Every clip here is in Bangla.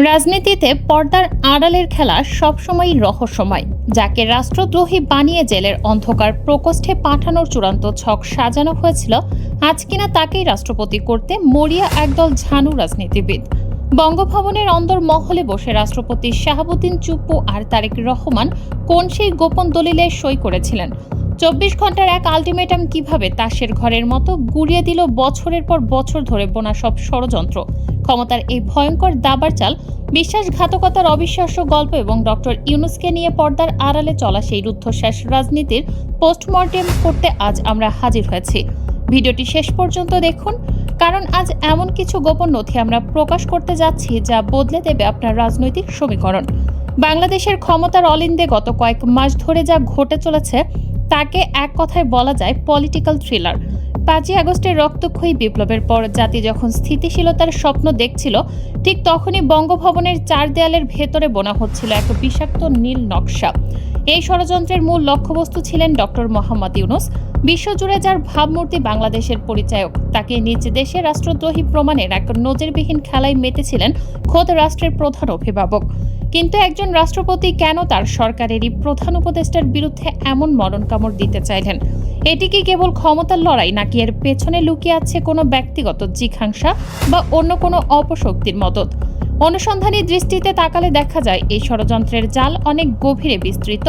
রাজনীতিতে পর্দার আড়ালের খেলা সবসময়ই রহস্যময়। যাকে রাষ্ট্রদ্রোহী বানিয়ে জেলের অন্ধকার প্রকোষ্ঠে পাঠানোর চূড়ান্ত ছক সাজানো হয়েছিল, আজ কিনা তাকেই রাষ্ট্রপতি করতে মরিয়া একদল ঝানু রাজনীতিবিদ। বঙ্গভবনের অন্দর মহলে বসে রাষ্ট্রপতি শাহাবুদ্দিন চুপ্পু আর তারেক রহমান কোন সেই গোপন দলিলে সই করেছিলেন? ২৪ ঘন্টার এক আলটিমেটাম কিভাবে তাসের ঘরের মতো গুড়িয়ে দিল বছরের পর বছর ধরে বোনা সব ষড়যন্ত্র? ক্ষমতার এই ভয়ঙ্কর দাবার চাল, বিশ্বাসঘাতকতার অবিশ্বাস্য গল্প এবং ডক্টর ইউনূসকে নিয়ে পর্দার আড়ালে চলা সেই রুদ্ধশ্বাস রাজনীতির পোস্টমর্টেম করতে আজ আমরা হাজির হয়েছি। ভিডিওটি শেষ পর্যন্ত দেখুন, কারণ আজ এমন কিছু গোপন নথি আমরা প্রকাশ করতে যাচ্ছি যা বদলে দেবে আপনার রাজনৈতিক সমীকরণ। বাংলাদেশের ক্ষমতার অলিন্দে গত কয়েক মাস ধরে যা ঘটে চলেছে তাকে এক কথায় বলা যায় পলিটিক্যাল থ্রিলার। ৫ই আগস্টের রক্তক্ষয়ী বিপ্লবের পর জাতি যখন স্থিতিশীলতার স্বপ্ন দেখছিল, ঠিক তখনই বঙ্গভবনের চার দেয়ালের ভেতরে বোনা হচ্ছিল এক বিষাক্ত নীল নকশা। এই ষড়যন্ত্রের মূল লক্ষ্যবস্তু ছিলেন ডক্টর মোহাম্মদ ইউনূস, বিশ্বজুড়ে যার ভাবমূর্তি বাংলাদেশের পরিচায়ক। তাকে নিজ দেশে রাষ্ট্রদ্রোহী প্রমাণের এক নজিরবিহীন খেলায় মেতেছিলেন খোদ রাষ্ট্রের প্রধান অভিভাবক। কিন্তু একজন রাষ্ট্রপতি কেন তার সরকারেরই প্রধান উপদেষ্টার বিরুদ্ধে এমন মরণ কামড় দিতে চাইলেন? এটি কি কেবল ক্ষমতার লড়াই, নাকি এর পেছনে লুকিয়ে আছে কোনো ব্যক্তিগত জিঘাংসা বা অন্য কোনো অপশক্তির মদত? অনুসন্ধানী দৃষ্টিতে তাকালে দেখা যায় এই ষড়যন্ত্রের জাল অনেক গভীরে বিস্তৃত।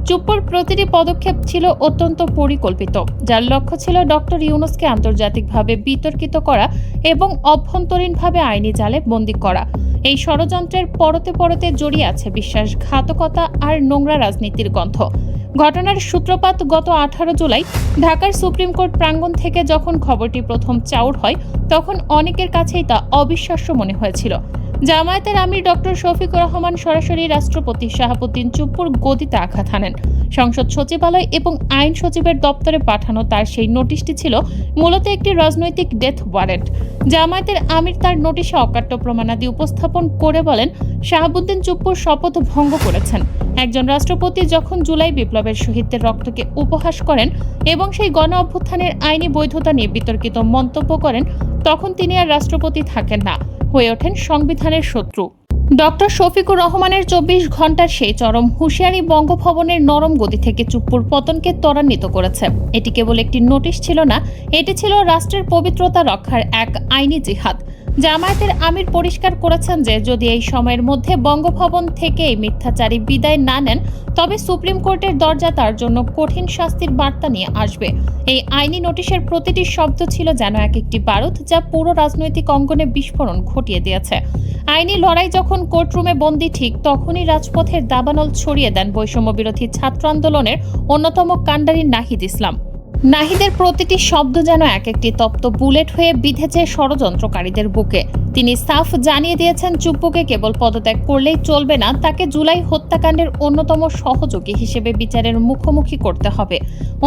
চুপ্পুর প্রতিটি পদক্ষেপ ছিল অত্যন্ত পরিকল্পিত, যার লক্ষ্য ছিল ডক্টর ইউনূসকে আন্তর্জাতিকভাবে বিতর্কিত করা এবং অভ্যন্তরীণভাবে আইনি জালে বন্দী করা। এই ষড়যন্ত্রের পরতে পরতে জড়িয়ে আছে বিশ্বাসঘাতকতা আর নোংরা রাজনীতির গন্ধ। ঘটনার সূত্রপাত গত 18 জুলাই ঢাকার সুপ্রিম কোর্ট প্রাঙ্গণ থেকে। যখন খবরটি প্রথম চাউর হয়, তখন অনেকের কাছেই তা অবিশ্বাস্য মনে হয়েছিল। জামায়াতের আমির ডক্টর শফিকুর রহমান সরাসরি রাষ্ট্রপতি শাহাবুদ্দিন চুপ্পুর গদিতে আঘাত হানেন। সংসদ সচিবালয় এবং আইন সচিবের দপ্তরে পাঠানো তার সেই নোটিশটি ছিল মূলত একটি রাজনৈতিক ডেথ ওয়ারেন্ট। জামায়াতের আমির তার নোটিশে অকাট্য প্রমাণাদি উপস্থাপন করে বলেন, শাহাবুদ্দিন চুপ্পুর শপথ ভঙ্গ করেছেন। একজন রাষ্ট্রপতি যখন জুলাই বিপ্লবের শহীদদের রক্তকে উপহাস করেন এবং সেই গণ অভ্যুত্থানের আইনি বৈধতা নিয়ে বিতর্কিত মন্তব্য করেন, তখন তিনি আর রাষ্ট্রপতি থাকেন না, হয়ে ওঠেন সংবিধানের শত্রু। ডক্টর শফিকুর রহমানের ২৪ ঘন্টার সেই চরম হুঁশিয়ারি বঙ্গভবনের নরম গদি থেকে চুপ্পুর পতনকে ত্বরান্বিত করেছে। এটি কেবল একটি নোটিশ ছিল না, এটি ছিল রাষ্ট্রের পবিত্রতা রক্ষার এক আইনি জিহাদ। জামায়াতের আমির পরিষ্কার করেছেন যে যদি এই সময়ের মধ্যে বঙ্গভবন থেকে এই মিথ্যাচারী বিদায় না নেন, তবে সুপ্রিম কোর্টের দরজা তার জন্য কঠিন শাস্তির বার্তা নিয়ে আসবে। এই আইনি নোটিশের প্রতিটি শব্দ ছিল যেন এক একটি বারুদ, যা পুরো রাজনৈতিক অঙ্গনে বিস্ফোরণ ঘটিয়ে দিয়েছে। আইনি লড়াই যখন কোর্টরুমে বন্দী, ঠিক তখনই রাজপথের দাবানল ছড়িয়ে দেন বৈষম্য বিরোধী ছাত্র আন্দোলনের অন্যতম কাণ্ডারি নাহিদ ইসলাম। নাহিদের প্রতিটি শব্দ যেন এক একটি তপ্ত বুলেট হয়ে বিঁধেছে ষড়যন্ত্রকারীদের বুকে। তিনি সাফ জানিয়ে দিয়েছেন, চুপ্পুকে কেবল পদত্যাগ করলেই চলবে না, তাকে জুলাই হত্যাকাণ্ডের অন্যতম সহযোগী হিসেবে বিচারের মুখোমুখি করতে হবে।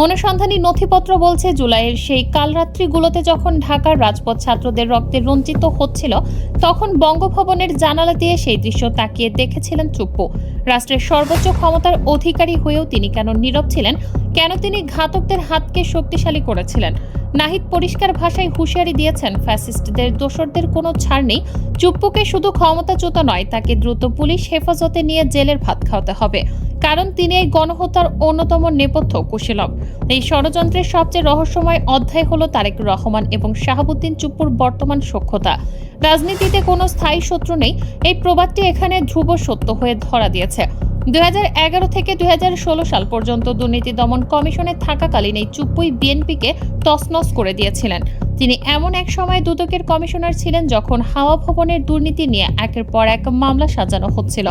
অনুসন্ধানী নথিপত্র বলছে, জুলাইয়ের সেই কালরাত্রিগুলোতে যখন ঢাকার রাজপথ ছাত্রদের রক্তে রঞ্জিত হচ্ছিল, তখন বঙ্গভবনের জানালা দিয়ে সেই দৃশ্য তাকিয়ে দেখেছিলেন চুপ্পু। রাষ্ট্রের সর্বোচ্চ ক্ষমতার অধিকারী হয়েও তিনি কেন নীরব ছিলেন? কেন তিনি ঘাতকদের হাতকে শক্তিশালী করেছিলেন? নাহিদ পরিষ্কার ভাষায় হুঁশিয়ারি দিয়েছেন, ফ্যাসিস্টদের দোসরদের কোনো ছাড় নেই। চুপ্পুকে শুধু ক্ষমতাচ্যুত নয়, তাকে দ্রুত পুলিশ হেফাজতে নিয়ে জেলের ভাত খাওয়াতে হবে, কারণ তিনি এই গণহত্যার অন্যতম নেপথ্য কুশীলব। এই ষড়যন্ত্রের সবচেয়ে রহস্যময় অধ্যায় হলো তারেক রহমান এবং শাহাবুদ্দিন চুপ্পুর বর্তমান সখ্যতা। রাজনীতিতে কোনো স্থায়ী শত্রু নেই, এই প্রবাদটি এখানে ধ্রুব সত্য হয়ে ধরা দিয়েছে। 2011 থেকে 2016 সাল পর্যন্ত দুর্নীতি দমন কমিশনে থাকাকালীন এই চুপ্পুই বিএনপিকে তছনছ করে দিয়েছিলেন। তিনি এমন এক সময় দুদকের কমিশনার ছিলেন যখন হাওয়া ভবনের দুর্নীতি নিয়ে একের পর এক মামলা সাজানো হচ্ছিল।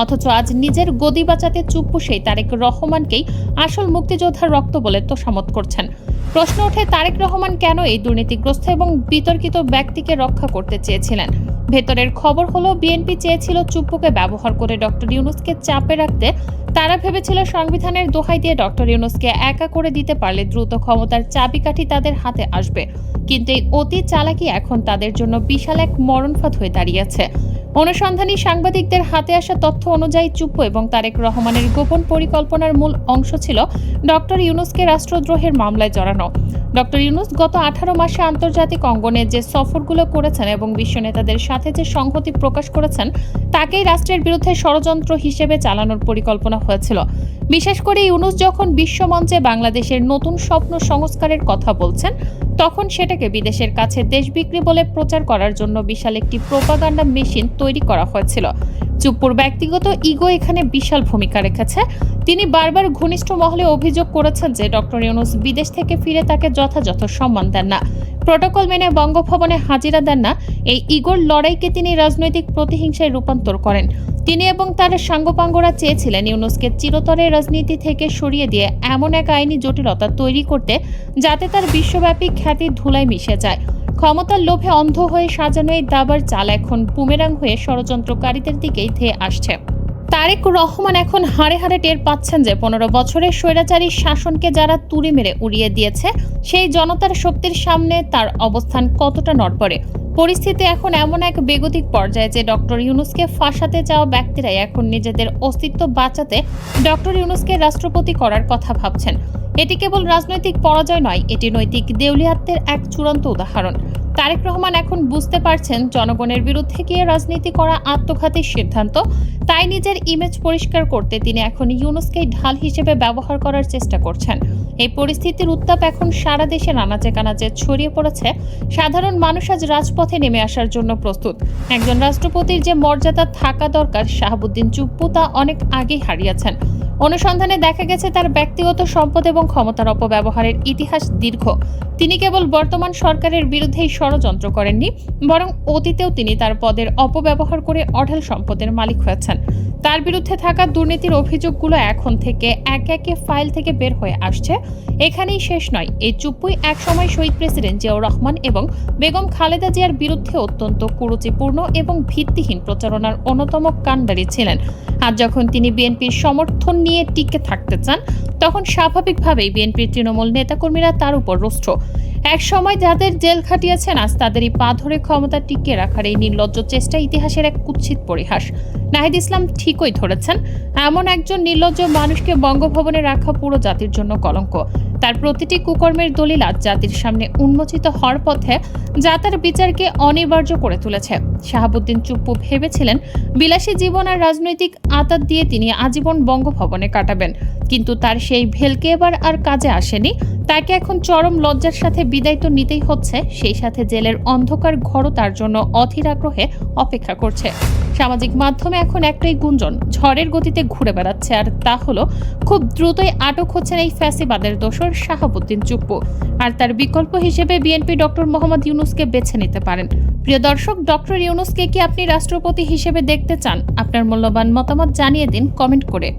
অথচ আজ নিজের গদি বাঁচাতে চুপ্পু সেই তারেক রহমানকেই আসল মুক্তিযোদ্ধার রক্ত বলে তোষামত করছেন। প্রশ্ন ওঠে, তারেক রহমান কেন এই দুর্নীতিগ্রস্ত এবং বিতর্কিত ব্যক্তিকে রক্ষা করতে চেয়েছিলেন? ভেতরের খবর হলো, বিএনপি চেয়েছিল চুপ্পুকে ব্যবহার করে ডক্টর ইউনূসকে চাপে রাখতে, তারা ভেবেছিল সংবিধানের দোহাই দিয়ে ডক্টর ইউনূসকে একা করে দিতে পারলে দ্রুত ক্ষমতার চাবিকাঠি তাদের হাতে আসবে। কিন্তু এই অতি চালাকি এখন তাদের জন্য বিশাল এক মরণফাঁদ হয়ে দাঁড়িয়েছে। অনুসন্ধানী সাংবাদিকদের হাতে আসা তথ্য অনুযায়ী চুপ্পু এবং তারেক রহমানের গোপন পরিকল্পনার মূল অংশ ছিল ডক্টর ইউনূসকে রাষ্ট্রদ্রোহের মামলায় জড়ানো। ডক্টর ইউনূস গত 18 মাসে আন্তর্জাতিক অঙ্গনে যে সফরগুলো করেছেন এবং বিশ্ব নেতাদের সাথে যে সংহতি প্রকাশ করেছেন, তাকেই রাষ্ট্রের বিরুদ্ধে ষড়যন্ত্র হিসেবে চালানোর পরিকল্পনা হয়েছিল। বিশেষ করে ইউনূস যখন বিশ্বমঞ্চে বাংলাদেশের নতুন স্বপ্ন সংস্কারের কথা বলছেন, তখন সেটাকে বিদেশের কাছে দেশ বিক্রি বলে প্রচার করার জন্য বিশাল একটি প্রোপাগান্ডা মেশিন তৈরি করা হয়েছিল। চুপ্পুর ব্যক্তিগত ইগো এখানে বিশাল ভূমিকা রেখেছে। তিনি বারবার ঘনিষ্ঠ মহলে অভিযোগ করেছেন যে ডক্টর ইউনূস বিদেশ থেকে ফিরে তাকে যথাযথ সম্মান দেন না, প্রটোকল মেনে বঙ্গভবনে হাজিরা দেন না। এই ইগোর লড়াইকে তিনি রাজনৈতিক প্রতিহিংসায় রূপান্তর করেন। তিনি এবং তার সাঙ্গপাঙ্গরা চেয়েছিলেন ইউনূসকে চিরতরে রাজনীতি থেকে সরিয়ে দিয়ে এমন এক আইনি জটিলতা তৈরি করতে যাতে তার বিশ্বব্যাপী খ্যাতি ধুলায় মিশে যায়। ক্ষমতার লোভে অন্ধ হয়ে সাজানো এই দাবার চাল এখন বুমেরাং হয়ে ষড়যন্ত্রকারীদের দিকেই ধেয়ে আসছে। তারেক রহমান এখন হাড়ে হাড়ে টের পাচ্ছেন যে 15 বছরের স্বৈরাচারী শাসনকে যারা তুড়ি মেরে উড়িয়ে দিয়েছে, সেই জনতার শক্তির সামনে তার অবস্থান কতটা নড়বড়ে। পরিস্থিতি এখন এমন এক বেগতিক পর্যায়ে যে ডক্টর ইউনূসকে ফাঁসাতে চাওয়া ব্যক্তিরাই এখন নিজেদের অস্তিত্ব বাঁচাতে ডক্টর ইউনূসকে রাষ্ট্রপতি করার কথা ভাবছেন। এটি কেবল রাজনৈতিক পরাজয় নয়, এটি নৈতিক দেউলিয়াত্বের এক চূড়ান্ত উদাহরণ। তারেক রহমান এখন বুঝতে পারছেন জনগণের বিরুদ্ধে গিয়ে রাজনীতি করা আত্মঘাতী সিদ্ধান্ত। তাই নিজের ইমেজ পরিষ্কার করতে তিনি এখন ইউনূসকেই ঢাল হিসেবে ব্যবহার করার চেষ্টা করছেন। এই পরিস্থিতির উত্তাপ এখন সারা দেশের আনাচে কানাচে ছড়িয়ে পড়েছে। সাধারণ মানুষ আজ রাজপথে নেমে আসার জন্য প্রস্তুত। একজন রাষ্ট্রপতির যে মর্যাদা থাকা দরকার, শাহাবুদ্দিন চুপ্পু তা অনেক আগেই হারিয়েছেন। অনুসন্ধানে দেখা গেছে তার ব্যক্তিগত সম্পদ এবং ক্ষমতার অপব্যবহারের ইতিহাস দীর্ঘ। তিনি কেবল বর্তমান সরকারের বিরুদ্ধেই ষড়যন্ত্র করেননি, বরং অতীতেও তিনি তার পদের অপব্যবহার করে অঢেল সম্পদের মালিক হয়েছেন। তার বিরুদ্ধে থাকা দুর্নীতির অভিযোগগুলো এখন থেকে একে একে ফাইল থেকে বের হয়ে আসছে। এখানেই শেষ নয়। এই চুপ্পুই একসময় শহীদ প্রেসিডেন্ট জিয়াউর রহমান এবং বেগম খালেদা জিয়ার বিরুদ্ধে অত্যন্ত কুরুচিপূর্ণ এবং ভিত্তিহীন প্রচারণার অন্যতম কাণ্ডারি ছিলেন। আজ যখন তিনি বিএনপির সমর্থন নিয়ে টিকে থাকতে চান, তখন স্বাভাবিকভাবেই বিএনপির তৃণমূল নেতাকর্মীরা তার উপর রুষ্ট। এক সময় যাদের জেল খাটিয়েছেন, আজ তাদেরই পা ধরে ক্ষমতা টিকিয়ে রাখার এই নির্লজ্জ চেষ্টা ইতিহাসের এক কুৎসিত পরিহাস। নাহিদ ইসলাম ঠিকই ধরেছেন, এমন একজন নির্লজ্জ মানুষকে বঙ্গভবনে রাখা পুরো জাতির জন্য কলঙ্ক। তার প্রতিটি কুকর্মের দলিল আজ জাতির সামনে উন্মোচিত হওয়ার পথে, যা তার বিচারকে অনিবার্য করে তুলেছে। শাহাবুদ্দিন চুপ্পু ভেবেছিলেন বিলাসী জীবন আর রাজনৈতিক আতাত দিয়ে তিনি আজীবন বঙ্গভবনে কাটাবেন, কিন্তু তার সেই ভেলকে এবার আর কাজে আসেনি। তাকে এখন চরম লজ্জার সাথে বিদায় তো নিতেই হচ্ছে, সেই সাথে জেলের অন্ধকার ঘরও তার জন্য অধীর আগ্রহে অপেক্ষা করছে। সামাজিক মাধ্যমে এখন একটাই গুঞ্জন ঝড়ের গতিতে ঘুরে বেড়াচ্ছে, আর তা হলো খুব দ্রুতই আটক হচ্ছেন এই ফ্যাসিবাদের দোসর শাহাবুদ্দিন চুপ্পু। আর তার বিকল্প হিসেবে বিএনপি ডক্টর মোহাম্মদ ইউনূসকে বেছে নিতে পারেন। প্রিয় দর্শক, ডক্টর ইউনূসকে কি আপনি রাষ্ট্রপতি হিসেবে দেখতে চান? আপনার মূল্যবান মতামত জানিয়ে দিন কমেন্ট করে।